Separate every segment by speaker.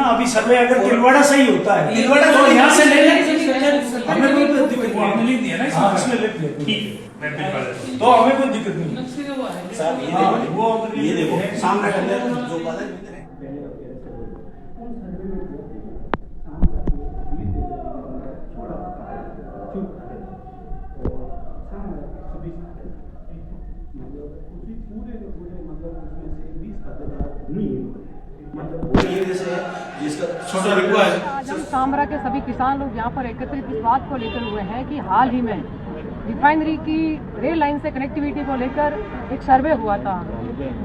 Speaker 1: ना, अभी सर्वे अगर तिलवाड़ा सही होता है,
Speaker 2: तिलवाड़ा तो यहाँ से ले लें,
Speaker 1: हमें कोई दिक्कत नहीं,
Speaker 2: आपने लिख दिया ना इसमें?
Speaker 1: हाँ, इसमें लिख लिया।
Speaker 2: ठीक है, मैं भिजवा देता हूँ।
Speaker 1: तो हमें कोई दिक्कत नहीं।
Speaker 3: साहब ये देखो सामने जो बात है जिसका
Speaker 4: आज हम कामरा के सभी किसान लोग यहाँ पर एकत्रित इस बात को लेकर हुए हैं कि हाल ही में रिफाइनरी की रेल लाइन से कनेक्टिविटी को लेकर एक सर्वे हुआ था।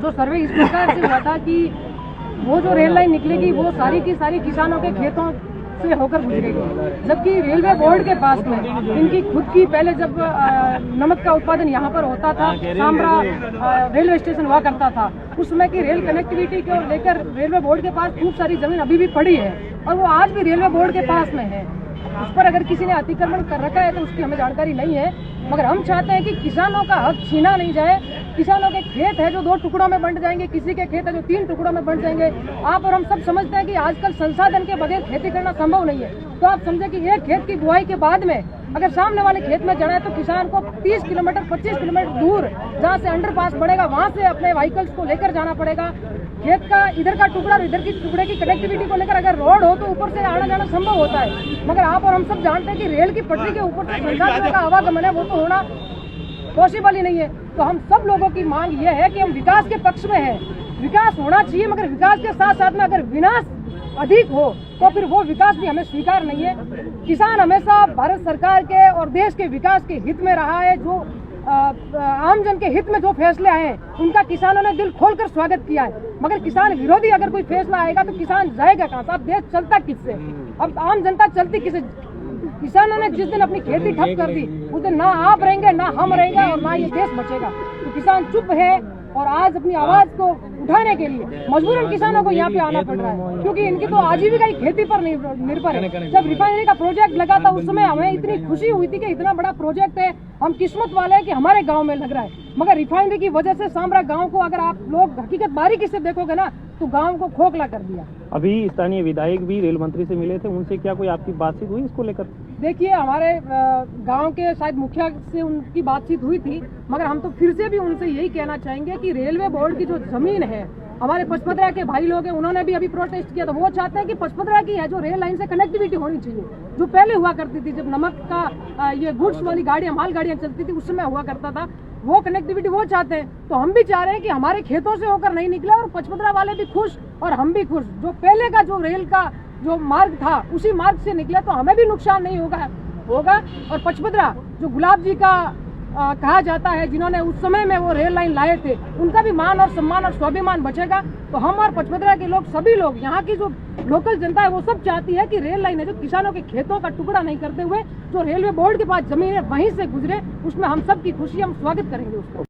Speaker 4: जो सर्वे इस प्रकार से हुआ था कि वो जो रेल लाइन निकलेगी वो सारी की सारी किसानों के खेतों से होकर गुजरेगी, जबकि रेलवे बोर्ड के पास में इनकी खुद की पहले जब नमक का उत्पादन यहाँ पर होता था, कामरा रेलवे स्टेशन हुआ करता था, उसमें की रेल कनेक्टिविटी को लेकर रेलवे बोर्ड के पास खूब सारी जमीन अभी भी पड़ी है और वो आज भी रेलवे बोर्ड के पास में है। उस पर अगर किसी ने अतिक्रमण कर रखा है तो उसकी हमें जानकारी नहीं है, मगर हम चाहते हैं कि किसानों का हक छीना नहीं जाए। किसानों के खेत है जो 2 टुकड़ों में बंट जाएंगे, किसी के खेत है जो 3 टुकड़ों में बंट जाएंगे। आप और हम सब समझते हैं कि आजकल संसाधन के बगैर खेती करना संभव नहीं है। तो आप समझे कि एक खेत की बुआई के बाद में अगर सामने वाले खेत में जाना है तो किसान को 30 किलोमीटर 25 किलोमीटर दूर जहाँ से अंडरपास बढ़ेगा वहाँ से अपने व्हीकल्स को लेकर जाना पड़ेगा। खेत का इधर का टुकड़ा और इधर की टुकड़े की कनेक्टिविटी को लेकर अगर रोड हो तो ऊपर से आना जाना संभव होता है, मगर आप और हम सब जानते हैं कि रेल की पटरी के ऊपर से संसाधनों का आवागमन है वो तो होना पॉसिबल ही नहीं है। तो हम सब लोगों की मांग ये है कि हम विकास के पक्ष में है, विकास होना चाहिए, मगर विकास के साथ साथ में अगर विनाश अधिक हो तो फिर वो विकास भी हमें स्वीकार नहीं है। किसान हमेशा भारत सरकार के और देश के विकास के हित में रहा है। जो आमजन के हित में जो फैसले आए उनका किसानों ने दिल खोलकर स्वागत किया है, मगर किसान विरोधी अगर कोई फैसला आएगा तो किसान जाएगा कहाँ से? अब देश चलता किससे? अब आम जनता चलती किससे? किसानों ने जिस दिन अपनी खेती ठप कर दी उस दिन ना आप रहेंगे, ना हम रहेंगे और ना ये देश बचेगा। तो किसान चुप है और आज अपनी आवाज को उठाने के लिए मजबूरन किसानों को यहाँ पे आना पड़ रहा है, क्योंकि इनकी तो आजीविका ही खेती पर निर्भर है। जब रिफाइनरी का प्रोजेक्ट लगा था उस समय हमें इतनी खुशी हुई थी कि इतना बड़ा प्रोजेक्ट है, हम किस्मत वाले हैं कि हमारे गांव में लग रहा है, मगर रिफाइनरी की वजह से सामरा गांव को अगर आप लोग हकीकत बारीकी से देखोगे ना तो गांव को खोखला कर दिया।
Speaker 5: अभी स्थानीय विधायक भी रेल मंत्री से मिले थे, उनसे क्या कोई आपकी बातचीत हुई इसको लेकर?
Speaker 4: देखिए, हमारे गांव के शायद मुखिया से उनकी बातचीत हुई थी, मगर हम तो फिर से भी उनसे यही कहना चाहेंगे कि रेलवे बोर्ड की जो जमीन है, हमारे पचपदरा के भाई लोग हैं, उन्होंने भी अभी प्रोटेस्ट किया था। वो चाहते हैं कि पचपदरा की है जो रेल लाइन से कनेक्टिविटी होनी चाहिए, जो पहले हुआ करती थी जब नमक का ये गुड्स वाली गाड़ियां माल गाड़ियां चलती थी उस समय हुआ करता था, वो कनेक्टिविटी वो चाहते हैं। तो हम भी चाह रहे हैं कि हमारे खेतों से होकर नहीं निकले और पचपदरा वाले भी खुश और हम भी खुश। जो पहले का जो रेल का जो मार्ग था उसी मार्ग से निकले तो हमें भी नुकसान नहीं होगा। और पचपदरा जो गुलाब जी का कहा जाता है, जिन्होंने उस समय में वो रेल लाइन लाए थे, उनका भी मान और सम्मान और स्वाभिमान बचेगा। तो हम और पचपदरा के लोग, सभी लोग, यहाँ की जो लोकल जनता है वो सब चाहती है कि रेल लाइन है जो किसानों के खेतों का टुकड़ा नहीं करते हुए जो रेलवे बोर्ड के पास जमीन है वहीं से गुजरे, उसमें हम सब की खुशी, हम स्वागत करेंगे उसको।